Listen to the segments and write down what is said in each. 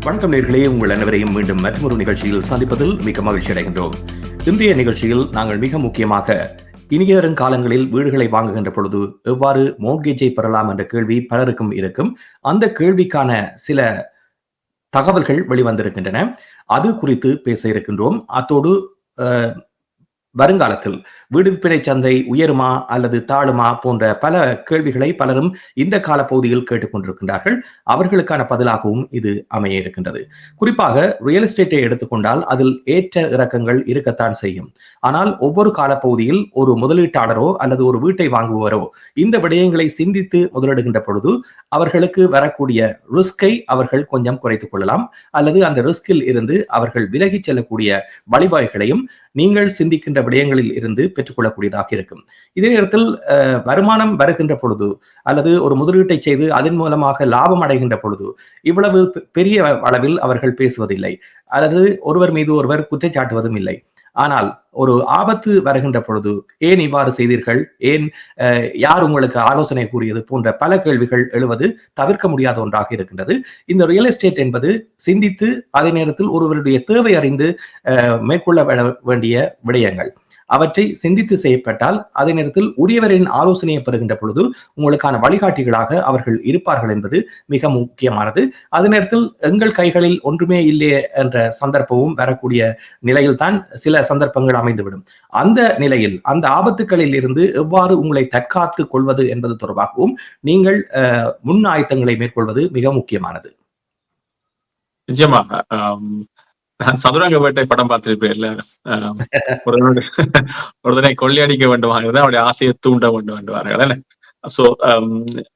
வணக்கம் நேர்களே, உங்கள் அனைவரையும் மீண்டும் மற்றொரு நிகழ்ச்சியில் சந்திப்பதில் மிக மகிழ்ச்சி அடைகின்றோம். இன்றைய நிகழ்ச்சியில் நாங்கள் மிக முக்கியமாக இனியரும் காலங்களில் வீடுகளை வாங்குகின்ற பொழுது எவ்வாறு மோர்கேஜை பெறலாம் என்ற கேள்வி பலருக்கும் இருக்கும். அந்த கேள்விக்கான சில தகவல்கள் வெளிவந்திருக்கின்றன. அது குறித்து பேச இருக்கின்றோம். அத்தோடு வருங்காலத்தில் வீடு விற்பனை சந்தை உயருமா அல்லது தாழுமா போன்ற பல கேள்விகளை பலரும் இந்த காலப்பகுதியில் கேட்டுக்கொண்டிருக்கின்றார்கள். அவர்களுக்கான பதிலாகவும் இது அமைய இருக்கின்றது. குறிப்பாக ரியல் எஸ்டேட்டை எடுத்துக்கொண்டால் அதில் ஏற்ற இறக்கங்கள் இருக்கத்தான் செய்யும். ஆனால் ஒவ்வொரு காலப்பகுதியில் ஒரு முதலீட்டாளரோ அல்லது ஒரு வீட்டை வாங்குபவரோ இந்த விடயங்களை சிந்தித்து முதலிடுகின்ற பொழுது அவர்களுக்கு வரக்கூடிய ரிஸ்கை அவர்கள் கொஞ்சம் குறைத்துக் கொள்ளலாம், அல்லது அந்த ரிஸ்கில் இருந்து அவர்கள் விலகிச் செல்லக்கூடிய வழிவாய்களையும் நீங்கள் சிந்திக்கின்ற விடயங்களில் இருந்து பெற்றுக்கொள்ளக்கூடியதாக இருக்கும். இதே நேரத்தில் வருமானம் வருகின்ற பொழுது அல்லது ஒரு முதலீட்டை செய்து அதன் மூலமாக லாபம் அடைகின்ற பொழுது இவ்வளவு பெரிய அளவில் அவர்கள் பேசுவதில்லை, அல்லது ஒருவர் மீது ஒருவர் குற்றச்சாட்டுவதும் இல்லை. ஆனால் ஒரு ஆபத்து வருகின்ற பொழுது ஏன் இவ்வாறு செய்தீர்கள், ஏன் யார் உங்களுக்கு ஆலோசனை கூறியது போன்ற பல கேள்விகள் எழுவது தவிர்க்க முடியாத ஒன்றாக இருக்கின்றது. இந்த ரியல் எஸ்டேட் என்பது சிந்தித்து அதே நேரத்தில் ஒருவருடைய தேவை அறிந்து மேற்கொள்ள வேண்டிய விடயங்கள். அவற்றை சிந்தித்து செய்யப்பட்டால் அதே நேரத்தில் உரியவரின் ஆலோசனையை பெறுகின்ற பொழுது உங்களுக்கான வழிகாட்டிகளாக அவர்கள் இருப்பார்கள் என்பது மிக முக்கியமானது. அதே நேரத்தில் எங்கள் கைகளில் ஒன்றுமே இல்லையே என்ற சந்தர்ப்பமும் வரக்கூடிய நிலையில்தான் சில சந்தர்ப்பங்கள் அமைந்துவிடும். அந்த நிலையில் அந்த ஆபத்துக்களில் இருந்து எவ்வாறு உங்களை தற்காத்துக் கொள்வது என்பது தொடர்பாகவும் நீங்கள் முன் ஆயத்தங்களை மேற்கொள்வது மிக முக்கியமானது. நிச்சயமாக நான் சதுரங்க வேட்டை படம் பார்த்திருப்பேன்ல, ஒருத்தனை கொள்ளையடிக்க வேண்டுமாங்கிறது அவருடைய ஆசையை தூண்ட வேண்டுவார்கள். சோ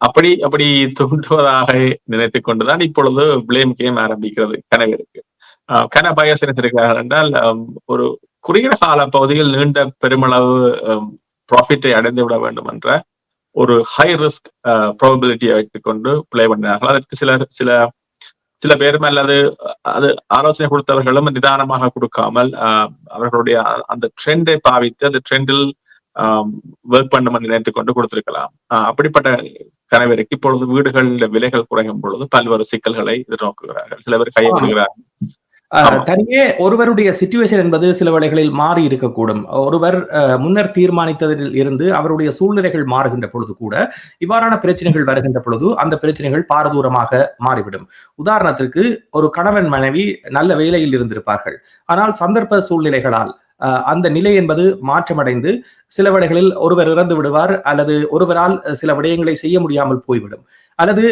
அப்படி தூண்டுவதாக நினைத்துக் கொண்டுதான் இப்பொழுது பிளேம் கேம் ஆரம்பிக்கிறது கனவிற்கு. பயஸ் நினைத்திருக்கிறார்கள் என்றால் ஒரு குறுகிய கால பகுதியில் நீண்ட பெருமளவு ப்ராஃபிட்டை அடைந்து விட வேண்டும் என்ற ஒரு ஹை ரிஸ்க் ப்ராபபிலிட்டியை வைத்துக் கொண்டு பிளே பண்ணினார்கள். அதற்கு சில பேரும் அல்லது அது ஆலோசனை கொடுத்தவர்களும் நிதானமாக கொடுக்காமல் அவர்களுடைய அந்த ட்ரெண்டை பாவித்து அந்த ட்ரெண்டில் ஒர்க் பண்ண நினைத்துக் கொண்டு கொடுத்திருக்கலாம். அப்படிப்பட்ட கனவிற்கு இப்பொழுது வீடுகளில் விலைகள் குறையும் பொழுது பல்வேறு சிக்கல்களை எதிர்நோக்குகிறார்கள். சில பேர் கையெழுத்துகிறார்கள். தனியே ஒருவருடைய சிச்சுவேஷன் என்பது சில வேளைகளில் மாறி இருக்கக்கூடும். ஒருவர் முன்னர் தீர்மானித்ததில் இருந்து அவருடைய சூழ்நிலைகள் மாறுகின்ற பொழுது கூட இவ்வாறான பிரச்சனைகள் வருகின்ற பொழுது அந்த பிரச்சனைகள் பாரதூரமாக மாறிவிடும். உதாரணத்திற்கு, ஒரு கணவன் மனைவி நல்ல வேலையில் இருந்திருப்பார்கள். ஆனால் சந்தர்ப்ப சூழ்நிலைகளால் அந்த நிலை என்பது மாற்றமடைந்து சில வேளைகளில் ஒருவர் இறந்து விடுவார், அல்லது ஒருவரால் சில விடயங்களை செய்ய முடியாமல் போய்விடும், அல்லது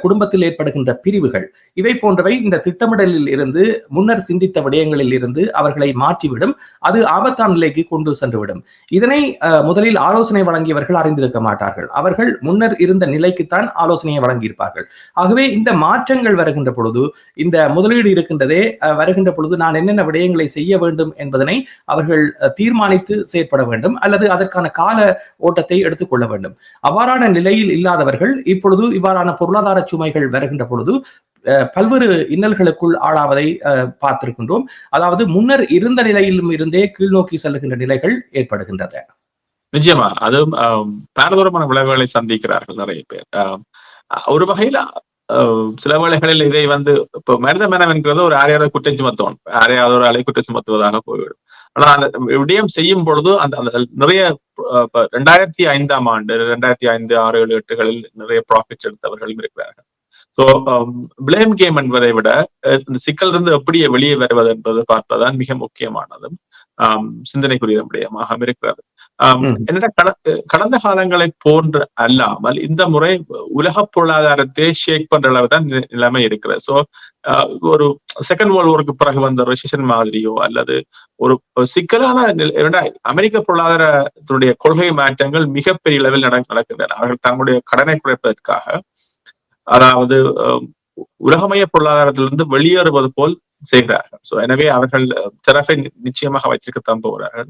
குடும்பத்தில் ஏற்படுகின்ற பிரிவுகள், இவை போன்றவை இந்த திட்டமிடலில் இருந்து முன்னர் சிந்தித்த விடயங்களில் இருந்து அவர்களை மாற்றிவிடும். அது ஆபத்தான நிலைக்கு கொண்டு சென்றுவிடும். இதனை முதலில் ஆலோசனை வழங்கியவர்கள் அறிந்திருக்க மாட்டார்கள். அவர்கள் முன்னர் இருந்த நிலைக்குத்தான் ஆலோசனையை வழங்கியிருப்பார்கள். ஆகவே இந்த மாற்றங்கள் வருகின்ற பொழுது, இந்த முதலீடு இருக்கின்றதே வருகின்ற பொழுது நான் என்னென்ன விடயங்களை செய்ய வேண்டும் என்பதனை அவர்கள் தீர்மானித்து செயற்பட வேண்டும், அல்லது அதற்கான கால ஓட்டத்தை எடுத்துக்கொள்ள வேண்டும். அவ்வாறான நிலையில் இல்லாதவர்கள் இப்பொழுது இவ்வாறான பொருளாதார சுமைகள் வருகின்ற பொழுது பல்வேறு இன்னல்களுக்குள் ஆளாவதை பார்த்திருக்கின்றோம். அதாவது முன்னர் இருந்த நிலையிலும் இருந்தே கீழ்நோக்கி செல்லுகின்ற நிலைகள் ஏற்படுகின்றது. நிச்சயமா அதுவும் பாரதூரமான விளைவுகளை சந்திக்கிறார்கள் நிறைய பேர். ஒரு வகையில சில வேளைகளில் இதை இப்போ மனித மனம் என்கிறது ஒரு யாரையாவது குற்றம் சுமத்துவோம், யாரையாவது ஒரு அலை குற்றம் சுமத்துவதாக போய்விடும். ஆனா அந்த விடயம் செய்யும் பொழுது அந்த நிறைய 2005 ஆண்டு 2005, 6, 7, 8களில் நிறைய ப்ராஃபிட்ஸ் எடுத்தவர்களும் இருக்கிறார்கள். ஸோ பிளேம் கேம் என்பதை விட இந்த சிக்கல் இருந்து எப்படி வெளியே வருவது என்பது பார்ப்பதுதான் மிக முக்கியமானதும் சிந்தனைக்குரிய விடயமாக இருக்கிறது. என்னென்ன கடந்த காலங்களை போன்று அல்லாமல் இந்த முறை உலக பொருளாதாரத்தை ஷேக் பண்ற அளவு தான் நிலைமை இருக்கிறது. ஸோ ஒரு செகண்ட் வேர்ல்ட் வாருக்கு பிறகு வந்த ரெசிஷன் மாதிரியோ அல்லது ஒரு சிக்கலான அமெரிக்க பொருளாதாரத்தினுடைய கொள்கை மாற்றங்கள் மிகப்பெரிய அளவில் நடக்கின்றன. அவர்கள் தங்களுடைய கடனை குறைப்பதற்காக, அதாவது உலகமய பொருளாதாரத்திலிருந்து வெளியேறுவது போல் செய்கிறார்கள். ஸோ எனவே அவர்கள் தரப்பை நிச்சயமாக வைத்திருக்கத்தான் போகிறார்கள்.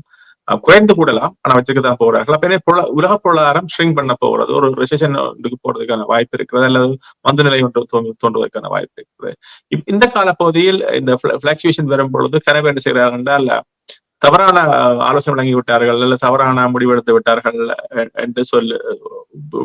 குறைந்து கூடலாம், ஆனா வச்சுக்கத்தான் போறார்கள். அப்ப உலக பொருளாதாரம் ஷ்ரிங்க் பண்ண போகிறது, ஒரு ரிசெஷன் போறதுக்கான வாய்ப்பு இருக்கிறது, அல்லது மந்த நிலை ஒன்று தோன்றுவதற்கான வாய்ப்பு இருக்கிறது. இந்த காலப்பகுதியில் இந்த பிளக்சுவேஷன் வரும் பொழுது கனவு என்ன செய்கிறார்கள் என்றால் தவறான ஆலோசனை வழங்கி விட்டார்கள், அல்ல தவறான முடிவெடுத்து விட்டார்கள் என்று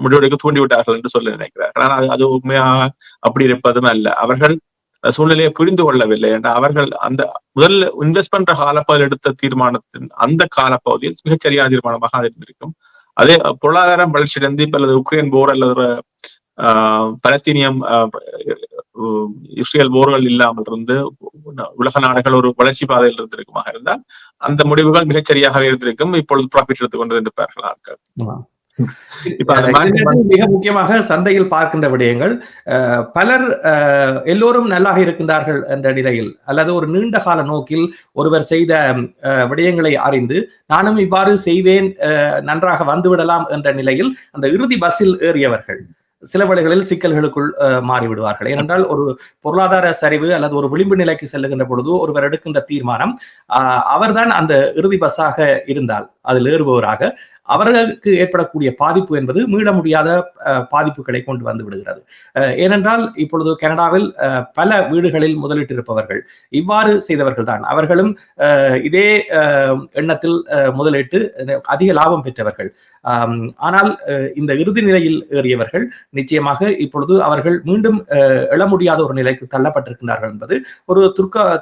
முடிவெடுக்க தூண்டி விட்டார்கள் என்று சொல்ல நினைக்கிறார்கள். ஆனால் அது உண்மையாக அப்படி இருப்பதும் அல்ல. அவர்கள் சூழ்நிலையை புரிந்து கொள்ளவில்லை என்ற அவர்கள் அந்த முதல்ல இன்வெஸ்ட் பண்ற காலப்பகுதியில் எடுத்த தீர்மானத்தின் அந்த காலப்பகுதியில் மிகச்சரியான தீர்மானமாக அது இருந்திருக்கும். அதே பொருளாதாரம் வளர்ச்சியடைந்து இப்ப அல்லது உக்ரைன் போர் அல்லது பலஸ்தீனியம் இஸ்ரேல் போர்கள் இல்லாமல் இருந்து உலக நாடுகள் ஒரு வளர்ச்சி பாதையில் இருந்திருக்குமாக இருந்தால் அந்த முடிவுகள் மிகச்சரியாகவே இருந்திருக்கும். இப்பொழுது ப்ராஃபிட் எடுத்துக் கொண்டு இருப்பார்கள் ஆட்கள். மிக முக்கியமாக சந்தையில் பார்க்கின்ற விடயங்கள் பலர் எல்லோரும் நல்லாக இருக்கின்றார்கள் என்ற நிலையில் அல்லது ஒரு நீண்ட கால நோக்கில் ஒருவர் செய்த விடயங்களை அறிந்து நானும் இவ்வாறு செய்வேன் நன்றாக வந்துவிடலாம் என்ற நிலையில் அந்த இறுதி பஸ்ஸில் ஏறியவர்கள் சில வேளைகளில் சிக்கல்களுக்குள் மாறிவிடுவார்கள். ஏனென்றால் ஒரு பொருளாதார சரிவு அல்லது ஒரு விளிம்பு நிலைக்கு செல்லுகின்ற பொழுது ஒருவர் எடுக்கின்ற தீர்மானம் அவர்தான் அந்த இறுதி பஸ்ஸாக இருந்தால் அதில் ஏறுபவராக அவர்களுக்கு ஏற்படக்கூடிய பாதிப்பு என்பது மீள முடியாத பாதிப்புகளை கொண்டு வந்து விடுகிறது. ஏனென்றால் இப்பொழுது கனடாவில் பல வீடுகளில் முதலீட்டிருப்பவர்கள் இவ்வாறு செய்தவர்கள் தான். அவர்களும் இதே எண்ணத்தில் முதலீட்டு அதிக லாபம் பெற்றவர்கள். ஆனால் இந்த இறுதி நிலையில் ஏறியவர்கள் நிச்சயமாக இப்பொழுது அவர்கள் மீண்டும் எழ முடியாத ஒரு நிலைக்கு தள்ளப்பட்டிருக்கின்றார்கள் என்பது ஒரு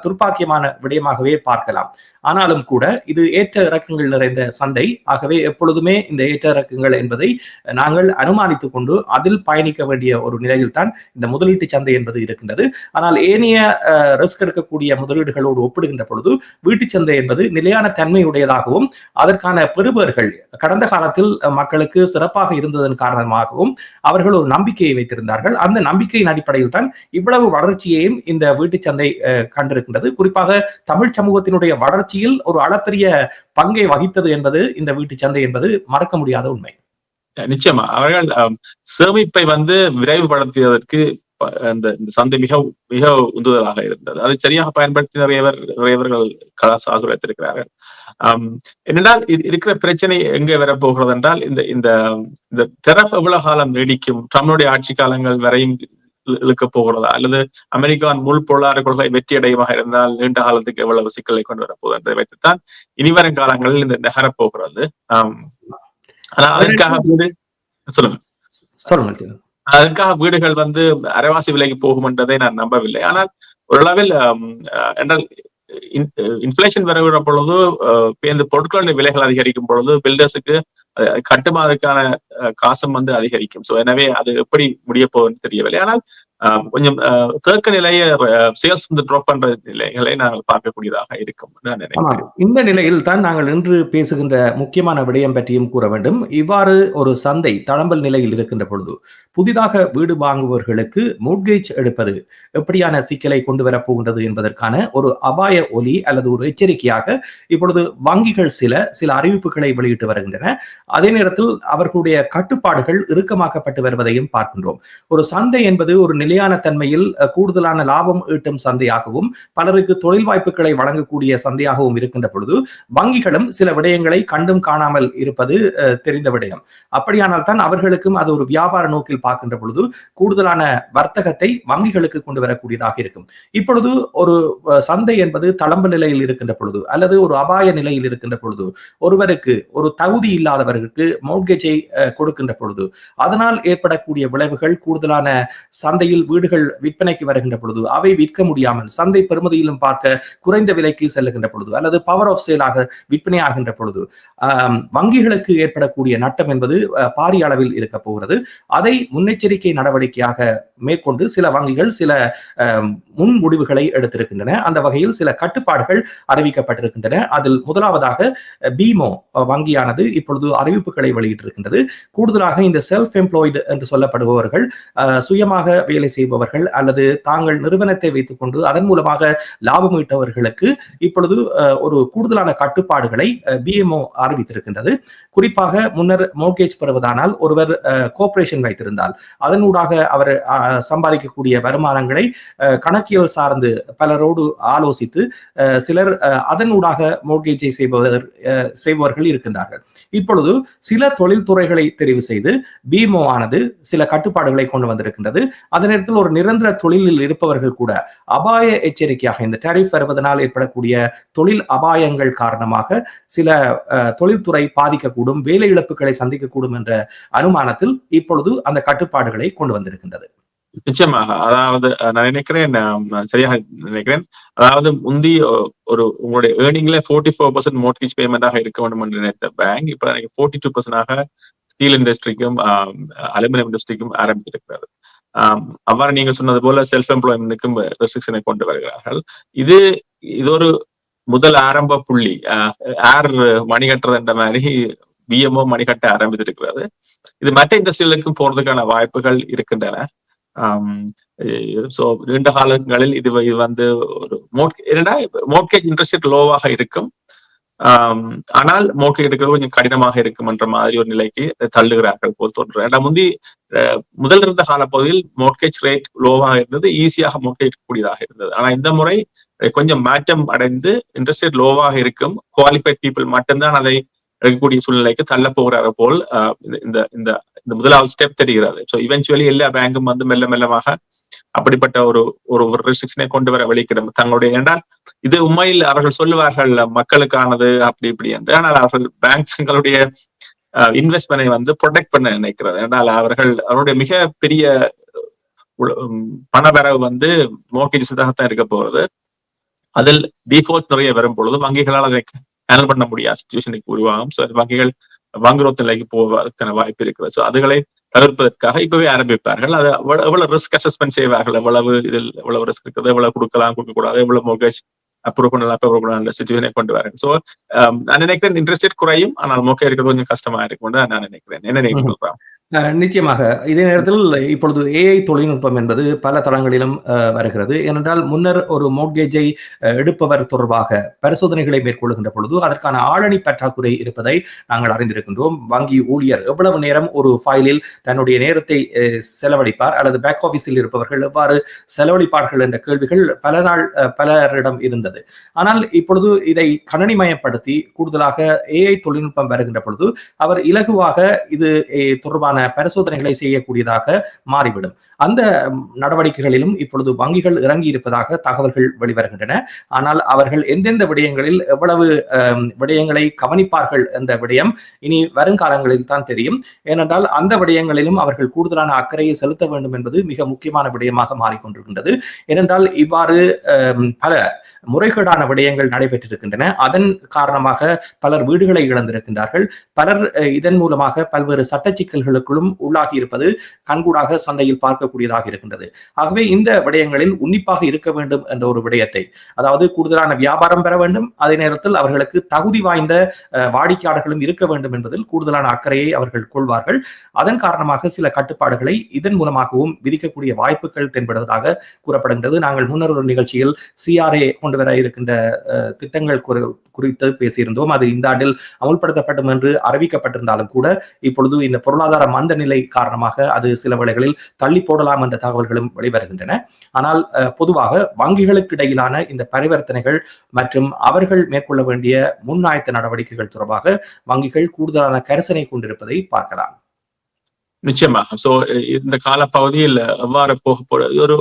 துர்ப்பாக்கியமான விடயமாகவே பார்க்கலாம். ஆனாலும் கூட இது ஏற்ற இறக்கங்கள் நிறைந்த சந்தை. ஆகவே எப்பொழுதுமே இந்த ஏற்ற இறக்கங்கள் என்பதை நாங்கள் அனுமானித்துக் கொண்டு அதில் பயணிக்க வேண்டிய ஒரு நிலையில் தான் இந்த முதலீட்டு சந்தை என்பது இருக்கின்றது. ஆனால் ஏனைய ரிஸ்க் எடுக்கக்கூடிய முதலீடுகளோடு ஒப்பிடுகின்ற பொழுது வீட்டு சந்தை என்பது நிலையான தன்மையுடையதாகவும் அதற்கான பெறுபவர்கள் கடந்த காலத்தில் மக்களுக்கு சிறப்பாக இருந்ததன் காரணமாகவும் அவர்கள் ஒரு நம்பிக்கையை வைத்திருந்தார்கள். அந்த நம்பிக்கையின் அடிப்படையில் தான் இவ்வளவு வளர்ச்சியையும் இந்த வீட்டு சந்தை கண்டிருக்கின்றது. குறிப்பாக தமிழ் சமூகத்தினுடைய வளர்ச்சியில் ஒரு அளப்பரிய பங்கை வகித்தது என்பது இந்த வீட்டு சந்தை என்பது மறக்க முடியாத உண்மை. நிச்சயமா அவர்கள் சேமிப்பை விரைவுபடுத்தியதற்கு இந்த சந்தை மிக மிக உந்துதலாக இருந்தது. அதை சரியாக பயன்படுத்தி நிறையவர்கள் கலாசாசுரத்திருக்கிறார்கள். என்னென்றால் இருக்கிற பிரச்சனை எங்கே வரப்போகிறது என்றால் இந்த டெரப் எவ்வளவு காலம் நீடிக்கும், ட்ரம்புடைய ஆட்சி காலங்கள் வரையும் இழுக்க போகிறதா அல்லது அமெரிக்காவின் முழு பொருளாதார கொள்கை வெற்றி அடையமாக இருந்தால் நீண்ட காலத்துக்கு எவ்வளவு சிக்கலை கொண்டு வரப்போகுது என்பதை வைத்துத்தான் இனிவரும் காலங்களில் இந்த நகரப் போகிறது. ஆனா அதற்காக சொல்லுங்க அதற்காக வீடுகள் அரைவாசி விலைக்கு போகும் என்றதை நான் நம்பவில்லை. ஆனால் ஓரளவில் என்றால் இன்ஃபிளேஷன் வருகிற பொழுது இந்த பொருட்களுடைய விலைகள் அதிகரிக்கும் பொழுது பில்டர்ஸுக்கு கட்டுமானதுக்கான காசும் அதிகரிக்கும். சோ எனவே அது எப்படி முடிய போகுதுன்னு தெரியவில்லை. ஆனால் கொஞ்சம் தேக்க நிலையை சேல்ஸ் ட்ராப் பண்ற நிலைகளை நாங்கள் பார்க்கக்கூடியதாக இருக்கும். இந்த நிலையில் தான் நாங்கள் இன்று பேசுகின்ற முக்கியமான விடயம் பற்றியும் கூற வேண்டும். இவ்வாறு ஒரு சந்தை தளம்பல் நிலையில் இருக்கின்ற பொழுது புதிதாக வீடு வாங்குபவர்களுக்கு மோட்கேஜ் எடுப்பது எப்படியான சிக்கலை கொண்டு வரப்போகின்றது என்பதற்கான ஒரு அபாய ஒலி அல்லது ஒரு எச்சரிக்கையாக இப்பொழுது வங்கிகள் சில அறிவிப்புகளை வெளியிட்டு வருகின்றன. அதே நேரத்தில் அவர்களுடைய கட்டுப்பாடுகள் இறுக்கமாக்கப்பட்டு வருவதையும் பார்க்கின்றோம். ஒரு சந்தை என்பது ஒரு நிலையான தன்மையில் கூடுதலான லாபம் ஈட்டும் சந்தையாகவும் பலருக்கு தொழில் வாய்ப்புகளை வழங்கக்கூடிய சந்தையாகவும் இருக்கின்ற பொழுது வங்கிகளும் சில விடயங்களை கண்டும் காணாமல் இருப்பது தெரிந்த விடயம். அப்படியானால் தான் அவர்களுக்கும் அது ஒரு வியாபார நோக்கில் பார்க்கின்ற பொழுது கூடுதலான வர்த்தகத்தை வங்கிகளுக்கு கொண்டு வரக்கூடியதாக இருக்கும். இப்பொழுது ஒரு சந்தை என்பது தளம்பு நிலையில் இருக்கின்ற பொழுது அல்லது ஒரு அபாய நிலையில் இருக்கின்ற பொழுது ஒருவருக்கு ஒரு தகுதி இல்லாதவர்களுக்கு மோட்கேஜை கொடுக்கின்ற பொழுது அதனால் ஏற்படக்கூடிய விளைவுகள் கூடுதலான சந்தையில் வீடுகள் விற்பனைக்கு வருகின்ற பொழுது அவை விற்க முடியாமல் சந்தை பெறுமதியிலும் பார்க்க குறைந்த விலைக்கு செல்லுகின்ற பொழுது அல்லது பவர் ஆஃப் சேலாக விற்பனை ஆகின்ற பொழுது வங்கிகளுக்கு ஏற்படக்கூடிய நட்டம் என்பது பாரிய அளவில் இருக்க போகிறது. அதை முன்னெச்சரிக்கை நடவடிக்கையாக மேற்கொண்டு சில வங்கிகள் சில முன் முடிவுகளை எடுத்திருக்கின்றன. அந்த வகையில் சில கட்டுப்பாடுகள் அறிவிக்கப்பட்டிருக்கின்றன. அதில் முதலாவதாக பீமோ வங்கியானது இப்பொழுது அறிவிப்புகளை வெளியிட்டிருக்கின்றது. கூடுதலாக இந்த செல்ஃப் எம்ப்ளாய்டு என்று சொல்லப்படுபவர்கள் சுயமாக வேலை செய்பவர்கள் அல்லது தாங்கள் நிறுவனத்தை வைத்துக் கொண்டு அதன் மூலமாக லாபம் ஈட்டவர்களுக்கு இப்பொழுது ஒரு கூடுதலான கட்டுப்பாடுகளை பிஎம்ஓ அறிவித்திருக்கின்றது. குறிப்பாக முன்னர் மோர்கேஜ் பெறுவதானால் ஒருவர் கோஆபரேஷன் வைத்திருந்தால் அதனூடாக அவர் சம்பாதிக்கக்கூடிய வருமானங்களை கணக்கியல் சார்ந்து பலரோடு ஆலோசித்து சிலர் அதனூடாக மோர்கேஜை செய்பவர்கள் இருக்கின்றார்கள். இப்பொழுது சில தொழில்துறைகளை தெரிவு செய்து பிஎம்ஓ ஆனது சில கட்டுப்பாடுகளை கொண்டு வந்திருக்கின்றது. அதே நேரத்தில் ஒரு நிரந்தர தொழிலில் இருப்பவர்கள் கூட அபாய எச்சரிக்கையாக இந்த டாரிஃப் வருவதனால் ஏற்படக்கூடிய தொழில் அபாயங்கள் காரணமாக சில தொழில்துறை பாதிக்கக்கூடும், வேலை இழப்புகளை சந்திக்கக்கூடும் என்ற அனுமானத்தில் இப்பொழுது அந்த கட்டுப்பாடுகளை கொண்டு வந்திருக்கின்றது. நிச்சயமாக. அதாவது நான் நினைக்கிறேன், நான் சரியாக நினைக்கிறேன். அதாவது முந்தி ஒரு உங்களுடைய ஏர்னிங்ல 44% மோர்ட்கேஜ் பேமெண்டாக இருக்க வேண்டும் என்று நினைத்த பேங்க் இப்ப 42% ஸ்டீல் இண்டஸ்ட்ரிக்கும் அலுமினியம் இண்டஸ்ட்ரிக்கும் ஆரம்பித்திருக்கிறது. அவ்வாறு நீங்கள் சொன்னது போல செல்ஃப் எம்ப்ளாய்மெண்ட்டுக்கும் ரெஸ்ட்ரிக்ஷனை கொண்டு வருகிறார்கள். இது ஒரு முதல் ஆரம்ப புள்ளி. ஏர் மணி கட்டுறது என்ற மாதிரி பிஎம்ஓ மணி கட்ட ஆரம்பித்திருக்கிறது. இது மற்ற இண்டஸ்ட்ரிகளுக்கும் போறதுக்கான வாய்ப்புகள் இருக்கின்றன. சோ நீண்ட காலங்களில் இது வந்து ஒரு மோர்ட்கேஜ் இன்ட்ரெஸ்ட் லோவாக இருக்கும். ஆனால் மோர்ட்கேஜ் எடுக்கிறது கொஞ்சம் கடினமாக இருக்கும் என்ற மாதிரி ஒரு நிலைக்கு தள்ளுகிறார்கள் போல் தோன்றுகிறது. முந்தி முதல் இருந்த காலப்பகுதியில் மோர்ட்கேஜ் ரேட் லோவாக இருந்தது, ஈஸியாக மோர்ட்கேஜ் கூடியதாக இருந்தது. ஆனா இந்த முறை கொஞ்சம் மாற்றம் அடைந்து இன்ட்ரெஸ்ட் ரேட் லோவாக இருக்கும், குவாலிஃபைட் பீப்புள் மட்டும்தான் அதை எடுக்கக்கூடிய சூழ்நிலைக்கு தள்ள போகிறார்கள் போல் இந்த இந்த முதலாவது ஸ்டெப் தெரிகிறது. ஸோ இவென்ச்சுவலி எல்லா பேங்கும் வந்து மெல்ல மெல்லமாக அப்படிப்பட்ட ஒரு ஒரு ரெஸ்ட்ரிக்ஷனை கொண்டு வர வழிக்கிடும் தங்களுடைய. என்றால் இது உண்மையில் அவர்கள் சொல்லுவார்கள் மக்களுக்கானது அப்படி இப்படி என்று, ஆனால் அவர்கள் பேங்குகளுடைய இன்வெஸ்ட்மெண்டை வந்து ப்ரொடெக்ட் பண்ண நினைக்கிறது. என்றால் அவருடைய மிக பெரிய பணவரவு வந்து மோர்ட்கேஜஸாகத்தான் இருக்க போகிறது. அதில் டிஃபால்ட் நிறைய வரும் பொழுது வங்கிகளால் அதை ஹேண்டில் பண்ண முடியாத சிச்சுவேஷனுக்கு உருவாகும். ஸோ வங்கிகள் வங்குரோத்து நிலைக்கு போவதற்கான வாய்ப்பு இருக்கிறது. ஸோ அதுகளை தவிர்ப்பதற்காக இப்பவே ஆரம்பிப்பார்கள். அது எவ்வளவு ரிஸ்க் அசஸ்மெண்ட் செய்வார்கள், எவ்வளவு ரிஸ்க் இருக்குது, எவ்வளவு கொடுக்கலாம் கொடுக்கக்கூடாது, எவ்வளவு மோர்ட்கேஜ் அப்ரூவ் பண்ணலாம் சிச்சுவேஷனை கொண்டு வரேன். ஸோ நான் நினைக்கிறேன் இன்ட்ரெஸ்ட் ரேட் குறையும், ஆனால் மோர்ட்கேஜ் இருக்கிறது கொஞ்சம் கஷ்டமா இருக்கும் நான் நினைக்கிறேன். என்ன நினைக்கிறேன்? நிச்சயமாக. இதே நேரத்தில் இப்பொழுது ஏஐ தொழில்நுட்பம் என்பது பல தளங்களிலும் வருகிறது. ஏனென்றால் முன்னர் ஒரு மோர்ட்கேஜை எடுப்பவர் தொடர்பாக பரிசோதனைகளை மேற்கொள்கின்ற பொழுது அதற்கான ஆளணி பற்றாக்குறை இருப்பதை நாங்கள் அறிந்திருக்கின்றோம். வங்கி ஊழியர் எவ்வளவு நேரம் ஒரு ஃபைலில் தன்னுடைய நேரத்தை செலவழிப்பார் அல்லது பேக் ஆபீஸில் இருப்பவர்கள் எவ்வாறு செலவழிப்பார்கள் என்ற கேள்விகள் பலரிடம் இருந்தது. ஆனால் இப்பொழுது இதை கணினிமயப்படுத்தி கூடுதலாக ஏஐ தொழில்நுட்பம் வருகின்ற பொழுது அவர் இலகுவாக இது தொடர்பான பரிசோதனைகளை செய்யக்கூடியதாக மாறிவிடும். அந்த நடவடிக்கைகளிலும் இப்பொழுது வங்கிகள் இறங்கி இருப்பதாக தகவல்கள் வெளிவருகின்றன. ஆனால் அவர்கள் எந்தெந்த விடயங்களில் எவ்வளவு விடயங்களை கவனிப்பார்கள் என்ற விடயம் இனி வருங்காலங்களில் தான் தெரியும். ஏனென்றால் அந்த விடயங்களிலும் அவர்கள் கூடுதலான அக்கறையை செலுத்த வேண்டும் என்பது மிக முக்கியமான விடயமாக மாறிக்கொண்டிருக்கின்றது. ஏனென்றால் இவ்வாறு பல முறைகேடான விடயங்கள் நடைபெற்றிருக்கின்றன. அதன் காரணமாக பலர் வீடுகளை இழந்திருக்கின்றார்கள். பலர் இதன் மூலமாக பல்வேறு சட்ட சிக்கல்களுக்குள்ளும் உள்ளாகி இருப்பது கண்கூடாக சந்தையில் பார்க்கக்கூடியதாக இருக்கின்றது. ஆகவே இந்த விடயங்களில் உன்னிப்பாக இருக்க வேண்டும் என்ற ஒரு விடயத்தை, அதாவது கூடுதலான வியாபாரம் பெற வேண்டும், அதே நேரத்தில் அவர்களுக்கு தகுதி வாய்ந்த வாடிக்கையாளர்களும் இருக்க வேண்டும் என்பதில் கூடுதலான அக்கறையை அவர்கள் கொள்வார்கள். அதன் காரணமாக சில கட்டுப்பாடுகளை இதன் மூலமாகவும் விதிக்கக்கூடிய வாய்ப்புகள் தென்படுவதாக கூறப்படுகின்றது. நாங்கள் முன்னர் ஒரு நிகழ்ச்சியில் சிஆர்ஏ கொண்டு வர இருக்கின்ற திட்டங்கள் குறித்து பேசியிருந்தோம். அது இந்த ஆண்டில் அமுல்படுத்தப்படும் என்று அறிவிக்கப்பட்டிருந்தாலும் கூட இப்பொழுது இந்த பொருளாதார மந்த நிலை காரணமாக அது சில வேளைகளில் தள்ளி போடலாம் என்ற தகவல்களும் வெளிவருகின்றன. ஆனால் பொதுவாக வங்கிகளுக்கு இடையிலான இந்த பரிவர்த்தனைகள் மற்றும் அவர்கள் மேற்கொள்ள வேண்டிய முன்னாயத்த நடவடிக்கைகள் தொடர்பாக வங்கிகள் கூடுதலான கரிசனை கொண்டிருப்பதை பார்க்கலாம். நிச்சயமாக. சோ இந்த காலப்பகுதியில் எவ்வாறு போக போறது ஒரு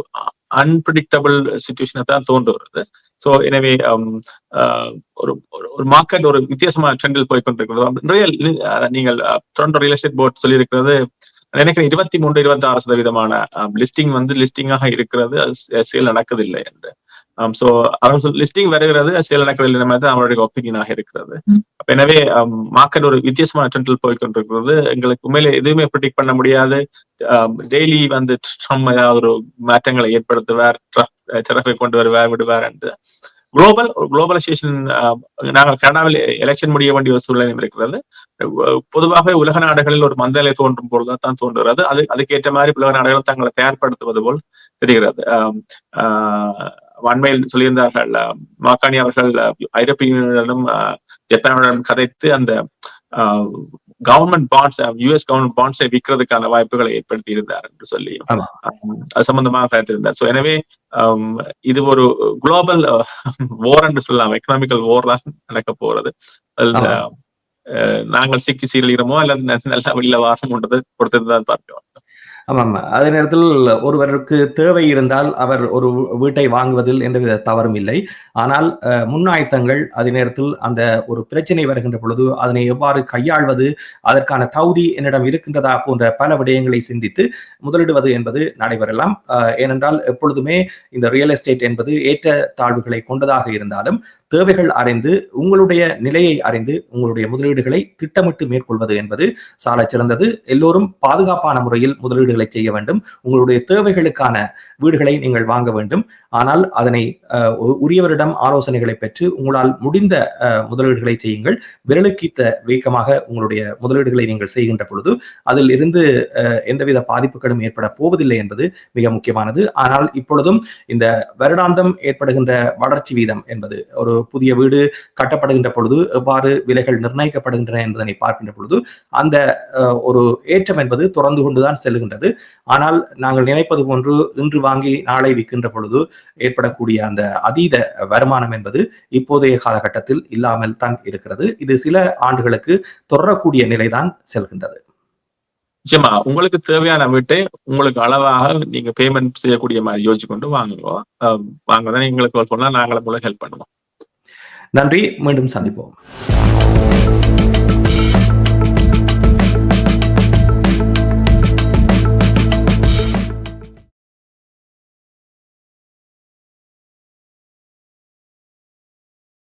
அன்பிரடிக்டபிள் சிச்சுவேஷனை தான் தோன்றுகிறது. சோ எனவே ஒரு மார்க்கெட் ஒரு வித்தியாசமான ட்ரெண்டில் போய் கொண்டிருக்கிறது. நிறைய நீங்கள் டொரண்டோ ரியல் எஸ்டேட் போர்ட் சொல்லி இருக்கிறது நினைக்கிறேன் 23-26% லிஸ்டிங் வந்து லிஸ்டிங்காக இருக்கிறது, சேல் நடக்கவில்லை என்று. சோ அவர்கள் லிஸ்டிங் வருகிறது, சேல் நடக்கவில்லை மாதிரி அவருடைய ஒப்பீனியனாக இருக்கிறது. எனவே மார்க்கெட் ஒரு வித்தியாசமான ட்ரெண்டில் போய் கொண்டிருக்கிறது. எங்களுக்கு உண்மையில எதுவுமே ப்ரிடிக்ட் பண்ண முடியாது. டெய்லி வந்து ட்ரம்ப் ஏதாவது ஒரு மாற்றங்களை ஏற்படுத்துவார், டெரஃபை கொண்டு வருவார், விடுவார் என்று. குளோபலைசேஷன் நாங்கள் கனடாவில் எலெக்ஷன் முடிய வேண்டிய ஒரு சூழ்நிலை இருக்கிறது. பொதுவாக உலக நாடுகளில் ஒரு மந்தநிலை தோன்றும் பொழுதுதான் தோன்றுகிறது. அதுக்கேற்ற மாதிரி உலக நாடுகள் தங்களை தயார்படுத்துவது போல் தெரிகிறது. அண்மையில் சொல்லியிருந்தார்கள் மாக்கானி அவர்கள் ஐரோப்பிய யூனியனுடனும் ஜப்பானுடன் கதைத்து அந்த கவர்மெண்ட் பாண்ட்ஸ், யுஎஸ் கவர்மெண்ட் பாண்ட்ஸை விற்கிறதுக்கான வாய்ப்புகளை ஏற்படுத்தி இருந்தார் என்று சொல்லி அது சம்பந்தமாக கருத்திருந்தார். சோ எனவே இது ஒரு குளோபல் வார் என்று சொல்லலாம், எக்கனாமிக்கல் வார் தான் நடக்க போறது. நாங்கள் சிக்கி சீரழிகிறோமோ அல்லது நல்லா வெளியில வாரம் கொண்டது பொறுத்திருந்தான் பார்க்கிறோம். ஆமாம். அதே நேரத்தில் ஒருவருக்கு தேவை இருந்தால் அவர் ஒரு வீட்டை வாங்குவதில் எந்தவித தவறும் இல்லை. ஆனால் முன்னாயத்தங்கள் அதே நேரத்தில் அந்த ஒரு பிரச்சனை வருகின்ற பொழுது அதனை எவ்வாறு கையாள்வது, அதற்கான தகுதி என்னிடம் இருக்கின்றதா போன்ற பல விடயங்களை சிந்தித்து முதலிடுவது என்பது நடைபெறலாம். ஏனென்றால் எப்பொழுதுமே இந்த ரியல் எஸ்டேட் என்பது ஏற்ற தாழ்வுகளை கொண்டதாக இருந்தாலும் தேவைகள் அறிந்து உங்களுடைய நிலையை அறிந்து உங்களுடைய முதலீடுகளை திட்டமிட்டு மேற்கொள்வது என்பது சாலச் சிறந்தது. எல்லோரும் பாதுகாப்பான முறையில் முதலீடுகளை செய்ய வேண்டும். உங்களுடைய தேவைகளுக்கான வீடுகளை நீங்கள் வாங்க வேண்டும். ஆனால் அதனை உரியவரிடம் ஆலோசனைகளை பெற்று உங்களால் முடிந்த முதலீடுகளை செய்யுங்கள். விரலுக்கீத்த வீக்கமாக உங்களுடைய முதலீடுகளை நீங்கள் செய்கின்ற பொழுது அதில் இருந்து எந்தவித பாதிப்புகளும் ஏற்பட போவதில்லை என்பது மிக முக்கியமானது. ஆனால் இப்பொழுதும் இந்த வருடாந்தம் ஏற்படுகின்ற வளர்ச்சி வீதம் என்பது ஒரு புதிய வீடு கட்டப்படுகின்ற பொழுது எவ்வாறு விலைகள் நிர்ணயிக்கப்படுகின்றன என்பதனை பார்க்கின்ற பொழுது அந்த ஒரு ஏற்றம் என்பது தொடர்ந்து கொண்டுதான் செல்கின்றது. ஆனால் நாங்கள் நினைப்பது போன்று இன்று வாங்கி நாளை விற்கின்ற பொழுது ஏற்படக்கூடிய அந்த அதீத வருமானம் என்பது இப்போதைய காலகட்டத்தில் இல்லாமல் தான் இருக்கிறது. இது சில ஆண்டுகளுக்கு தொடரக்கூடிய நிலைதான் செல்கின்றது. நிச்சயமா உங்களுக்கு தேவையான வீட்டை உங்களுக்கு அளவாக நீங்க பேமெண்ட் செய்யக்கூடிய மாதிரி யோசிச்சு கொண்டு வாங்குவோம். வாங்கதான் எங்களுக்கு சொன்னா நாங்களும் உங்களுக்கு ஹெல்ப் பண்ணுவோம். நன்றி. மீண்டும் சந்திப்போம்.